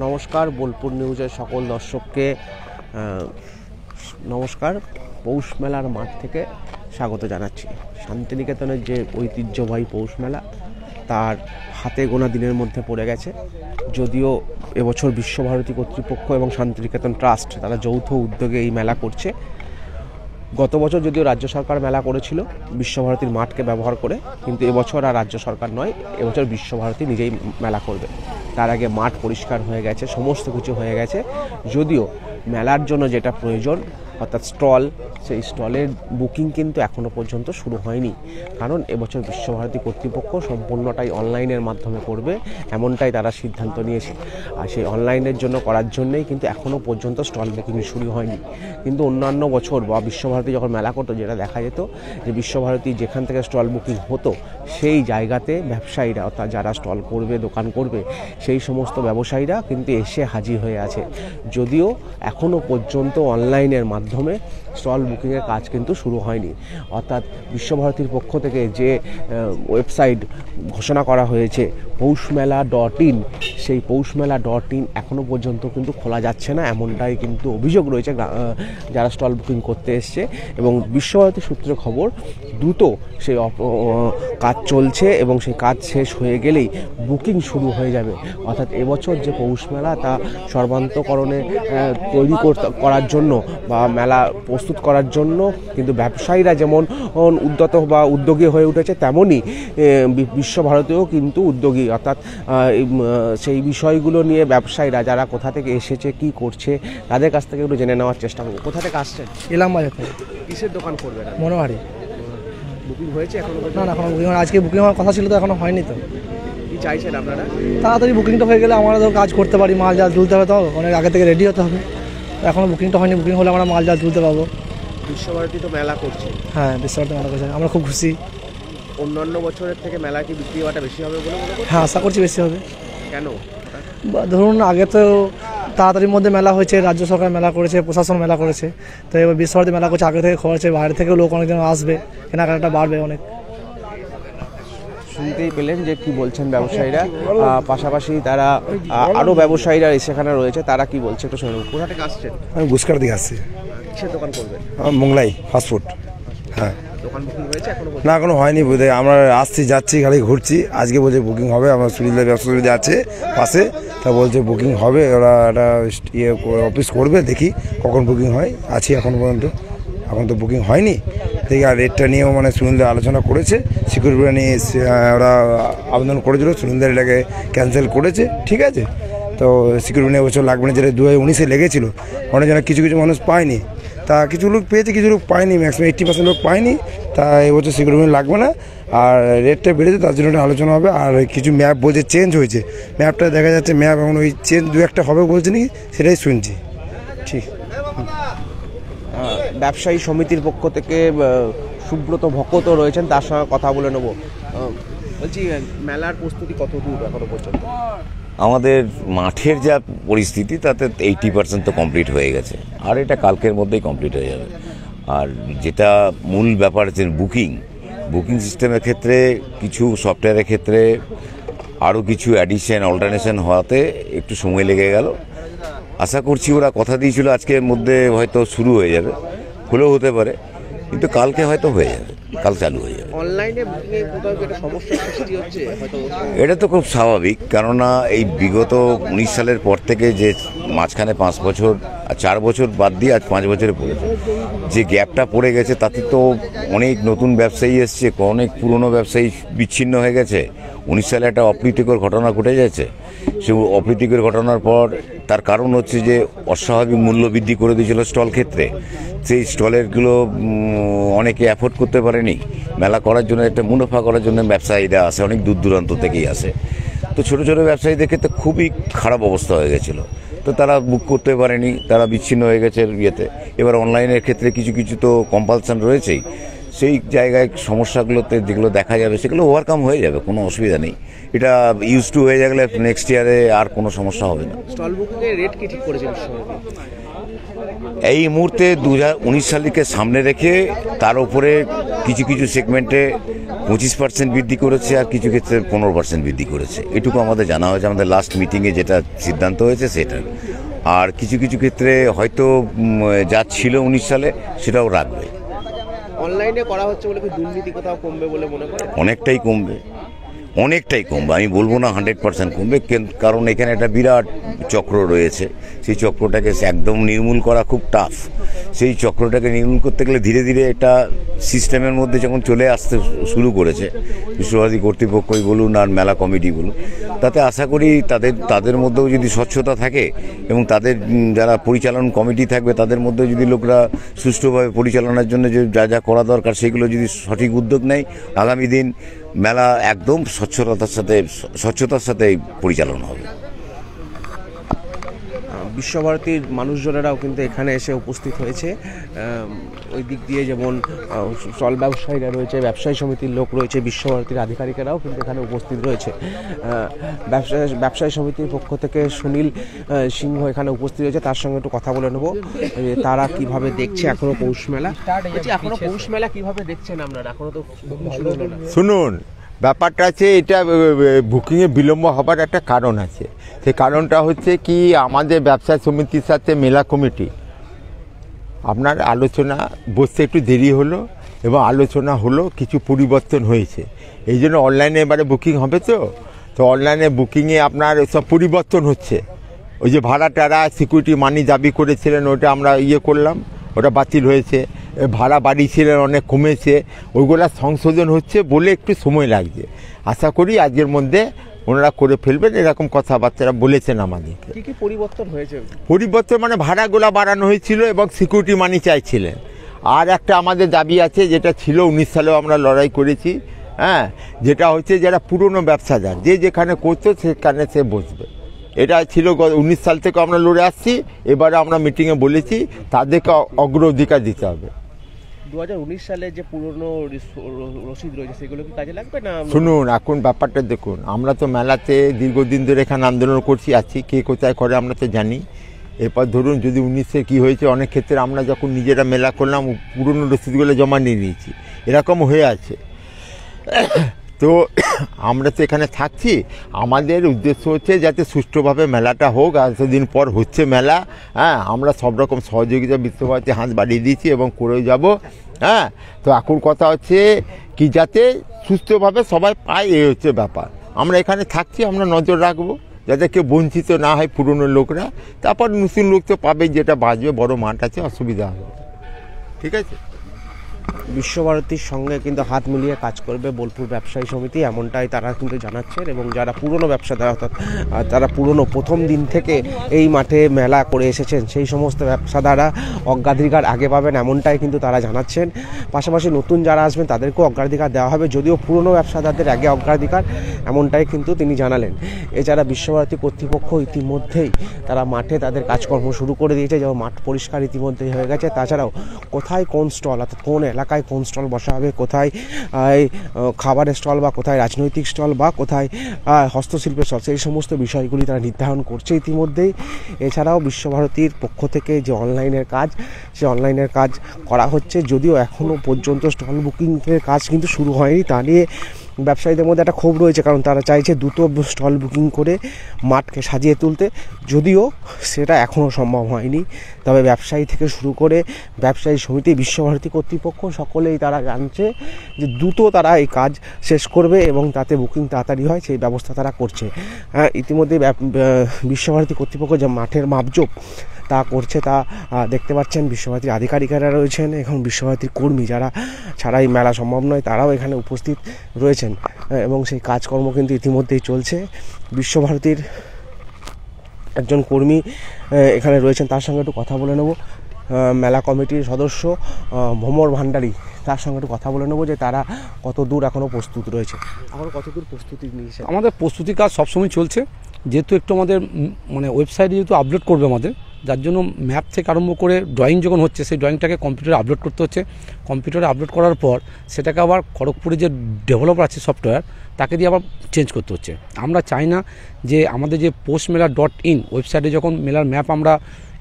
নমস্কার, বোলপুর নিউজের সকল দর্শককে নমস্কার। পৌষ মেলার মাঠ থেকে স্বাগত জানাচ্ছি। শান্তিনিকেতনের যে ঐতিহ্যবাহী পৌষ মেলা তার হাতে গোনা দিনের মধ্যে পড়ে গেছে। যদিও এবছর বিশ্বভারতী কর্তৃপক্ষ এবং শান্তিনিকেতন ট্রাস্ট তারা যৌথ উদ্যোগে এই মেলা করছে। গত বছর যদিও রাজ্য সরকার মেলা করেছিল বিশ্বভারতীর মাঠকে ব্যবহার করে, কিন্তু এবছর আর রাজ্য সরকার নয়, এবছর বিশ্বভারতী নিজেই মেলা করবে। তার আগে মাঠ পরিষ্কার হয়ে গেছে, সমস্ত কিছু হয়ে গেছে। যদিও মেলার জন্য যেটা প্রয়োজন অর্থাৎ স্টল, সেই স্টলের বুকিং কিন্তু এখনও পর্যন্ত শুরু হয়নি। কারণ এবছর বিশ্বভারতী কর্তৃপক্ষ সম্পূর্ণটাই অনলাইনের মাধ্যমে করবে, এমনটাই তারা সিদ্ধান্ত নিয়েছে। আর সেই অনলাইনের জন্য করার জন্যেই কিন্তু এখনও পর্যন্ত স্টল বুকিং শুরু হয়নি। কিন্তু অন্যান্য বছর বা বিশ্বভারতী যখন মেলা করতো, যেটা দেখা যেত যে বিশ্বভারতী যেখান থেকে স্টল বুকিং হতো সেই জায়গাতে ব্যবসায়ীরা অর্থাৎ যারা স্টল করবে, দোকান করবে, সেই সমস্ত ব্যবসায়ীরা কিন্তু এসে হাজির হয়ে আছে। যদিও এখনও পর্যন্ত অনলাইনের মাধ্যমে স্টল বুকিংয়ের কাজ কিন্তু শুরু হয়নি। অর্থাৎ বিশ্বভারতীর পক্ষ থেকে যে ওয়েবসাইট ঘোষণা করা হয়েছে পৌষমেলা.in, সেই পৌষমেলা.in এখনও পর্যন্ত কিন্তু খোলা যাচ্ছে না, এমনটাই কিন্তু অভিযোগ রয়েছে যারা স্টল বুকিং করতে এসছে। এবং বিশ্বভারতী সূত্রে খবর দ্রুত সেই কাজ চলছে এবং সেই কাজ শেষ হয়ে গেলেই বুকিং শুরু হয়ে যাবে। অর্থাৎ এবছর যে পৌষ মেলা তা সর্বান্তকরণে তৈরি করার জন্য বা মেলা প্রস্তুত করার জন্য কিন্তু ব্যবসায়ীরা যেমন উদ্যত বা উদ্যোগী হয়ে উঠেছে, তেমনই বিশ্বভারতীও কিন্তু উদ্যোগী। অর্থাৎ সেই বিষয়গুলো নিয়ে ব্যবসায়ীরা যারা কোথা থেকে এসেছে, কি করছে, তাদের কাছ থেকে একটু জেনে নেওয়ার চেষ্টা করবো। কোথা থেকে আসছেন? এলাম বাজার থেকে। কিসের দোকান করবেন? মনোহারি। বুকিং হয়েছে এখনো? না, এখনো বুকিং হয়। আজকে বুকিং হওয়ার কথা ছিল তো এখনো হয়নি। তো কি চাইছেন আপনারা? তাড়াতাড়ি বুকিংটা হয়ে গেলে আমরা তো কাজ করতে পারি, মাল জাল তুলতে হবে, তো অনেক আগে থেকে রেডি হতে হবে। এখনো বুকিংটা হয়নি, বুকিং হলে আমরা মাল জাল তুলতে পারবো। বিশ্বভারতী তো মেলা করছে। হ্যাঁ, বিশ্বভারতী মেলা করছে, আমরা খুব খুশি। অন্যান্য বছরের থেকে মেলা কি বিক্রি হওয়াটা বেশি হবে বলে মনে করছেন? হ্যাঁ, আশা করছি বেশি হবে। কেন? ধরুন আগে তো তাড়াতাড়ির মধ্যে মেলা হয়েছে, রাজ্য সরকার মেলা করেছে, প্রশাসন মেলা করেছে, তো এবার বিশ্বভারতী মেলা করছে, আগে থেকে খবর আছে, বাইরে থেকেও লোক অনেকজন আসবে, কেনাকাটা বাড়বে অনেক। শুনতেই পেলেন যে কি বলছেন ব্যবসায়ীরা। পাশাপাশি তারা আরও ব্যবসায়ীরা সেখানে রয়েছে, তারা কি বলছে একটু শুনুন। কোথা থেকে আসছেন? আমি গুসকার দিকে আসছি। কিসের দোকান করবেন? মোংলাই ফাস্টফুড। হ্যাঁ, দোকান বুকিং হয়েছে এখনো? না, এখনো হয়নি বোধহয়। আমরা আসছি, যাচ্ছি, খালি ঘুরছি। আজকে বলছে বুকিং হবে। আমার সুনীলদার ব্যবসা সুবিধা আছে পাশে, তা বলছে বুকিং হবে। ওরা একটা অফিস করবে, দেখি কখন বুকিং হয়। আছি এখন পর্যন্ত, এখন তো বুকিং হয়নি। দেখি আর রেটটা নিয়েও মানে সুনীলদার আলোচনা করেছে, সিকিউরিটি নিয়ে ওরা আবেদন করেছিল, সুনীলদার এটাকে ক্যান্সেল করেছে। ঠিক আছে, তো সিকিউরিটি নিয়ে বছর লাগবে না, যেটা 2019-এ লেগেছিল। অনেক যেন কিছু কিছু মানুষ পায়নি, তা কিছু লোক পেয়েছে, কিছু লোক পায়নি, ম্যাক্সিমাম 80% লোক পায়নি। তা এবছর সিকিউরিটি লাগবে না, আর রেটটা বেড়েছে, তার জন্য একটা আলোচনা হবে। আর কিছু ম্যাপ বলছে চেঞ্জ হয়েছে, ম্যাপটা দেখা যাচ্ছে ম্যাপ এখন ওই চেঞ্জ দু একটা হবে বলছে নাকি, সেটাই শুনছি। ঠিক। ব্যবসায়ী সমিতির পক্ষ থেকে সুব্রত ভকত রয়েছেন, তার সঙ্গে কথা বলে নেব। বলছি, মেলার প্রস্তুতি কত দূর এখনো পর্যন্ত? আমাদের মাঠের যা পরিস্থিতি তাতে 80% তো কমপ্লিট হয়ে গেছে, আর এটা কালকের মধ্যেই কমপ্লিট হয়ে যাবে। আর যেটা মূল ব্যাপার হচ্ছে বুকিং সিস্টেমের ক্ষেত্রে, কিছু সফটওয়্যারের ক্ষেত্রে আরও কিছু অ্যাডিশন অল্টারনেশন হওয়াতে একটু সময় লেগে গেল। আশা করছি ওরা কথা দিয়েছিল আজকের মধ্যে হয়তো শুরু হয়ে যাবে, হলেও হতে পারে, কিন্তু কালকে হয়তো হয়ে যাবে, কাল চালু হয়ে যাবে। অনলাইনে বুকিংয়ে কোথাও একটা সমস্যা সৃষ্টি হচ্ছে হয়তো? এটা তো খুব স্বাভাবিক, কেননা এই বিগত 19 সালের পর থেকে যে মাঝখানে 5 বছর, 4 বছর বাদ দিয়ে আজ 5 বছরে পড়েছে, যে গ্যাপটা পড়ে গেছে, তাতে তো অনেক নতুন ব্যবসায়ী এসছে, অনেক পুরনো ব্যবসায়ী বিচ্ছিন্ন হয়ে গেছে। 19 সালে একটা অপ্রীতিকর ঘটনা ঘটে যাচ্ছে। সে অপ্রীতিকর ঘটনার পর তার কারণ হচ্ছে যে অস্বাভাবিক মূল্য বৃদ্ধি করে দিয়েছিল স্টল ক্ষেত্রে। সেই স্টলেরগুলো অনেকে অ্যাফোর্ড করতে পারেনি। মেলা করার জন্য, একটা মুনাফা করার জন্য ব্যবসায়ীরা আসে, অনেক দূর দূরান্ত থেকেই আসে। তো ছোটো ছোটো ব্যবসায়ীদের ক্ষেত্রে খুবই খারাপ অবস্থা হয়ে গেছিলো, তো তারা বুক করতে পারেনি, তারা বিচ্ছিন্ন হয়ে গেছে ইয়েতে। এবার অনলাইনের ক্ষেত্রে কিছু কিছু তো কম্পালশন রয়েছেই, সেই জায়গায় সমস্যাগুলোতে যেগুলো দেখা যাবে সেগুলো ওভারকাম হয়ে যাবে, কোনো অসুবিধা নেই। এটা ইউজ টু হয়ে গেলে নেক্সট ইয়ারে আর কোনো সমস্যা হবে না। স্টল বুকিংয়ের রেট কি ঠিক করেছেন? এই মুহূর্তে 2019 সালকে সামনে রেখে তার উপরে কিছু কিছু সেগমেন্টে 25% বৃদ্ধি করেছে, আর কিছু ক্ষেত্রে 15% বৃদ্ধি করেছে। এটুকু আমাদের জানা হয়েছে, আমাদের লাস্ট মিটিংয়ে যেটা সিদ্ধান্ত হয়েছে সেটা। আর কিছু কিছু ক্ষেত্রে হয়তো যা ছিল 19 সালে সেটাও রাখবে। অনলাইনে করা হচ্ছে বলে কি দুর্নীতি কোথাও কমবে বলে মনে করেন? অনেকটাই কমবে, অনেকটাই কমবে। আমি বলবো না 100% কমবে, কারণ এখানে একটা বিরাট চক্র রয়েছে। সেই চক্রটাকে একদম নির্মূল করা খুব টাফ। সেই চক্রটাকে নির্মূল করতে গেলে ধীরে ধীরে একটা সিস্টেমের মধ্যে যখন চলে আসতে শুরু করেছে বিশ্বভারতী কর্তৃপক্ষই বলুন আর মেলা কমিটি বলুন, তাতে আশা করি তাদের মধ্যেও যদি স্বচ্ছতা থাকে এবং তাদের যারা পরিচালন কমিটি থাকবে তাদের মধ্যে যদি লোকরা সুষ্ঠুভাবে পরিচালনার জন্য যে যা যা করা দরকার সেগুলো যদি সঠিক উদ্যোগ নেয়, আগামী দিন মেলা একদম স্বচ্ছতার সাথে পরিচালনা হবে। বিশ্বভারতীর মানুষজনেরাও কিন্তু এখানে এসে উপস্থিত হয়েছে। ওই দিক দিয়ে যেমন স্টল ব্যবসায়ীরা রয়েছে, ব্যবসায়ী সমিতির লোক রয়েছে, বিশ্বভারতীর আধিকারিকেরাও কিন্তু এখানে উপস্থিত রয়েছে। ব্যবসায়ী সমিতির পক্ষ থেকে সুনীল সিংহ এখানে উপস্থিত রয়েছে, তার সঙ্গে একটু কথা বলে নেবো তারা কিভাবে দেখছে এখনো পৌষ মেলা। এখনো পৌষ মেলা কিভাবে দেখছেন আপনারা? এখনো তো শুরু হলো না। শুনুন, ব্যাপারটা আছে, এটা বুকিংয়ে বিলম্ব হবার একটা কারণ আছে। সেই কারণটা হচ্ছে কি, আমাদের ব্যবসা সমিতির সাথে মেলা কমিটি আপনার আলোচনা বসতে একটু দেরি হলো এবং আলোচনা হলো, কিছু পরিবর্তন হয়েছে। এই জন্য অনলাইনে এবারে বুকিং হবে। তো অনলাইনে বুকিংয়ে আপনার সব পরিবর্তন হচ্ছে। ওই যে ভাড়া টাড়া সিকিউরিটি মানি দাবি করেছিলেন ওটা আমরা করলাম, ওটা বাতিল হয়েছে। ভাড়া বাড়িয়েছিলেন অনেক কমেছে, ওইগুলা সংশোধন হচ্ছে বলে একটু সময় লাগছে। আশা করি আজকের মধ্যে ওনারা করে ফেলবেন, এরকম কথাবার্তারা বলেছেন আমাদেরকে। কি কি পরিবর্তন হয়েছে? পরিবর্তন মানে ভাড়াগুলা বাড়ানো হয়েছিল এবং সিকিউরিটি মানি চাইছিলেন। আর একটা আমাদের দাবি আছে, যেটা ছিল 19 সালেও আমরা লড়াই করেছি, হ্যাঁ, যেটা হচ্ছে যারা পুরনো ব্যবসাদার যে যেখানে করতো সেখানে সে বসবে। এটা ছিল 19 সাল থেকে আমরা লড়ে আসছি। এবারে আমরা মিটিংয়ে বলেছি তাদেরকে অগ্রাধিকার দিতে হবে। 2019 সালে যে পুরনো রসিদ রয়েছে সেগুলো কি কাজে লাগবে না? শুনুন, এখন ব্যাপারটা দেখুন, আমরা তো মেলাতে দীর্ঘদিন ধরে এখানে আন্দোলন করছি আছি, কে কোথায় করে আমরা তো জানি। এরপর ধরুন যদি 19-এ কী হয়েছে, অনেক ক্ষেত্রে আমরা যখন নিজেরা মেলা করলাম পুরনো রসিদগুলো জমা নিয়ে নিয়েছি, এরকম হয়ে আছে। তো আমরা তো এখানে থাকছি, আমাদের উদ্দেশ্য হচ্ছে যাতে সুষ্ঠুভাবে মেলাটা হোক। আর সেদিন পর হচ্ছে মেলা, হ্যাঁ, আমরা সব রকম সহযোগিতা বিশ্বভারতী হাত বাড়িয়ে দিয়েছি এবং করে যাব, হ্যাঁ। তো এখন কথা হচ্ছে কি, যাতে সুস্থভাবে সবাই পায়, এই হচ্ছে ব্যাপার। আমরা এখানে থাকছি, আমরা নজর রাখবো যাতে কেউ বঞ্চিত না হয়, পুরনো লোকরা। তারপর নতুন লোক তো পাবে, যেটা বাজবে, বড় মাঠ আছে, অসুবিধা হবে। ঠিক আছে। বিশ্বভারতীর সঙ্গে কিন্তু হাত মিলিয়ে কাজ করবে বোলপুর ব্যবসায়ী সমিতি, এমনটাই তারা কিন্তু জানাচ্ছেন। এবং যারা পুরনো ব্যবসাদার, অর্থাৎ তারা পুরনো প্রথম দিন থেকে এই মাঠে মেলা করে এসেছেন, সেই সমস্ত ব্যবসাদাররা অগ্রাধিকার আগে পাবেন, এমনটাই কিন্তু তারা জানাচ্ছেন। পাশাপাশি নতুন যারা আসবেন তাদেরকেও অগ্রাধিকার দেওয়া হবে, যদিও পুরনো ব্যবসাদারদের আগে অগ্রাধিকার, এমনটাই কিন্তু তিনি জানালেন। এছাড়া বিশ্বভারতী কর্তৃপক্ষ ইতিমধ্যেই তারা মাঠে তাদের কাজকর্ম শুরু করে দিয়েছে, যেমন মাঠ পরিষ্কার ইতিমধ্যেই হয়ে গেছে। তাছাড়াও কোথায় কোন স্টল, অর্থাৎ কোন এলাকায় কোন স্টল বসা হবে, কোথায় খাবারের স্টল বা কোথায় রাজনৈতিক স্টল বা কোথায় হস্তশিল্পের স্টল, সেই সমস্ত বিষয়গুলি তারা নির্ধারণ করছে ইতিমধ্যেই। এছাড়াও বিশ্বভারতীর পক্ষ থেকে যে অনলাইনের কাজ, সে অনলাইনের কাজ করা হচ্ছে, যদিও এখনও পর্যন্ত স্টল বুকিংয়ের কাজ কিন্তু শুরু হয়নি। তা নিয়ে ব্যবসায়ীদের মধ্যে একটা ক্ষোভ রয়েছে, কারণ তারা চাইছে দ্রুত স্টল বুকিং করে মাঠকে সাজিয়ে তুলতে, যদিও সেটা এখনও সম্ভব হয়নি। তবে ব্যবসায়ী থেকে শুরু করে ব্যবসায়ী সমিতি, বিশ্বভারতী কর্তৃপক্ষ সকলেই তারা জানছে যে দ্রুত তারা এই কাজ শেষ করবে এবং তাতে বুকিং তাড়াতাড়ি হয় সেই ব্যবস্থা তারা করছে। ইতিমধ্যে বিশ্বভারতী কর্তৃপক্ষ যে মাঠের মাপজোপ তা করছে, তা দেখতে পাচ্ছেন। বিশ্বভারতীর আধিকারিকেরা রয়েছেন, এখন বিশ্বভারতীর কর্মী যারা ছাড়াই মেলা সম্ভব নয়, তারাও এখানে উপস্থিত রয়েছেন এবং সেই কাজকর্ম কিন্তু ইতিমধ্যেই চলছে। বিশ্বভারতীর একজন কর্মী এখানে রয়েছেন, তার সঙ্গে একটু কথা বলে নেব। মেলা কমিটির সদস্য ভ্রমর ভান্ডারী, তার সঙ্গে একটু কথা বলে নেবো যে তারা কত দূর এখনও প্রস্তুত রয়েছে, এখন কত দূর প্রস্তুতি নিয়েছে। আমাদের প্রস্তুতি কাজ সবসময় চলছে, যেহেতু একটু আমাদের মানে ওয়েবসাইটে যেহেতু আপলোড করবে আমাদের, যার জন্য ম্যাপ থেকে আরম্ভ করে ড্রয়িং যখন হচ্ছে সেই ড্রয়িংটাকে কম্পিউটারে আপলোড করতে হচ্ছে। কম্পিউটারে আপলোড করার পর সেটাকে আবার খড়গপুরে যে ডেভেলপার আছে সফটওয়্যার তাকে দিয়ে আবার চেঞ্জ করতে হচ্ছে। আমরা চাই না যে আমাদের যে postmela.in ওয়েবসাইটে যখন মেলার ম্যাপ আমরা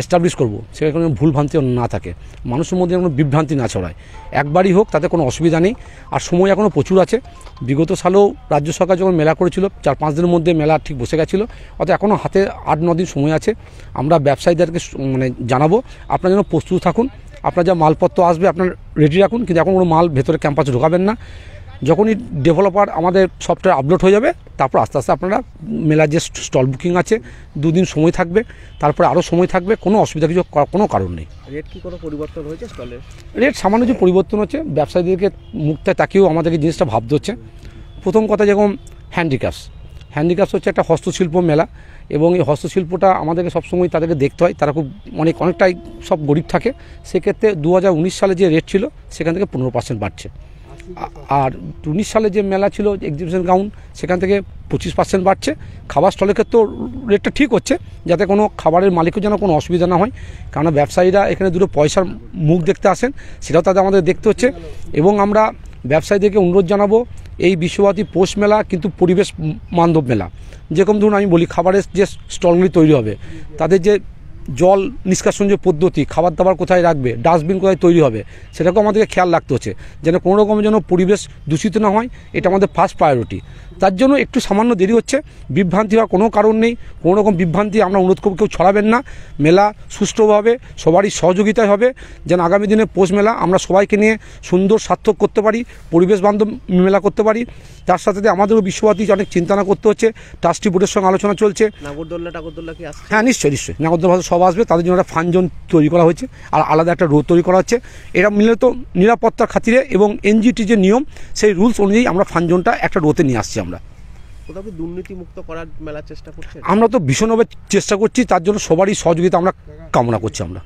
এস্টাবলিশ করব সেখানে কোনো ভুলভ্রান্তি না থাকে, মানুষের মধ্যে কোনো বিভ্রান্তি না ছড়ায়। একবারই হোক তাতে কোনো অসুবিধা নেই। আর সময় এখনও প্রচুর আছে। বিগত সালেও রাজ্য সরকার যখন মেলা করেছিল 4-5 দিনের মধ্যে মেলা ঠিক বসে গেছিলো, অর্থাৎ এখনও হাতে 8-9 দিন সময় আছে। আমরা ব্যবসায়ীদেরকে জানাবো আপনারা যেন প্রস্তুত থাকুন, আপনার যা মালপত্র আসবে আপনার রেডি রাখুন, কিন্তু এখন কোনো মাল ভেতরে ক্যাম্পাসে ঢোকাবেন না। যখনই ডেভেলপার আমাদের সফটওয়্যার আপলোড হয়ে যাবে তারপর আস্তে আস্তে আপনারা মেলার যে স্টল বুকিং আছে 2 দিন সময় থাকবে, তারপরে আরও সময় থাকবে, কোনো অসুবিধা কিছু কোনো কারণ নেই। রেট কি কোনো পরিবর্তন হয়েছে স্টলের? রেট সামান্য যে পরিবর্তন হচ্ছে, ব্যবসায়ীদেরকে মুখটা তাকিয়েও আমাদেরকে জিনিসটা ভাবতে হচ্ছে। প্রথম কথা যেরকম হ্যান্ডিক্রাফটস হচ্ছে একটা হস্তশিল্প মেলা, এবং এই হস্তশিল্পটা আমাদেরকে সবসময় তাদেরকে দেখতে হয়। তারা খুব অনেকটাই সব গরিব থাকে। সেক্ষেত্রে 2019 সালে যে রেট ছিল সেখান থেকে 15% বাড়ছে। আর 19 সালে যে মেলা ছিল এক্সিবিশন গ্রাউন্ড সেখান থেকে 25% বাড়ছে। খাবার স্টলের ক্ষেত্রেও রেটটা ঠিক হচ্ছে, যাতে কোনো খাবারের মালিকের যেন কোনো অসুবিধা না হয়, কারণ ব্যবসায়ীরা এখানে দুটো পয়সার মুখ দেখতে আসেন, সেটাও তাদের আমাদের দেখতে হচ্ছে। এবং আমরা ব্যবসায়ীদেরকে অনুরোধ জানাবো, এই বিশ্বভারতী পৌষ মেলা কিন্তু পরিবেশ বান্ধব মেলা। যেরকম ধরুন আমি বলি, খাবারের যে স্টলগুলি তৈরি হবে তাদের যে জল নিষ্কাশন যে পদ্ধতি, খাবার দাবার কোথায় রাখবে, ডাস্টবিন কোথায় তৈরি হবে, সেটাকেও আমাদেরকে খেয়াল রাখতে হচ্ছে যেন কোনো রকমের যেন পরিবেশ দূষিত না হয়। এটা আমাদের ফার্স্ট প্রায়োরিটি। তার জন্য একটু সামান্য দেরি হচ্ছে, বিভ্রান্তি হওয়ার কোনো কারণ নেই। কোনো রকম বিভ্রান্তি আমরা অনুরোধ করব কেউ ছড়াবেন না। মেলা সুষ্ঠুভাবে সবারই সহযোগিতায় হবে, যেন আগামী দিনে পৌষ মেলা আমরা সবাইকে নিয়ে সুন্দর সার্থক করতে পারি, পরিবেশ বান্ধব মেলা করতে পারি। তার সাথে আমাদেরও বিশ্বভারতী অনেক চিন্তা করতে হচ্ছে, ট্রাস্টি বোর্ডের সঙ্গে আলোচনা চলছে। নাগরদোল্লা কি আসছে? হ্যাঁ, নিশ্চয়ই নাগরদোল্লা সব আসবে, তাদের জন্য একটা ফান জোন তৈরি করা হয়েছে, আর আলাদা একটা রোড তৈরি করা হচ্ছে। এটা মিলে তো নিরাপত্তার খাতিরে এবং এনজিটি যে নিয়ম সেই রুলস অনুযায়ী আমরা ফান জোনটা একটা রোতে নিয়ে আসছি। আমরা কোথাও কি দুর্নীতিমুক্ত করার মেলার চেষ্টা করছেন? আমরা তো ভীষণভাবে চেষ্টা করছি, তার জন্য সবারই সহযোগিতা আমরা কামনা করছি আমরা।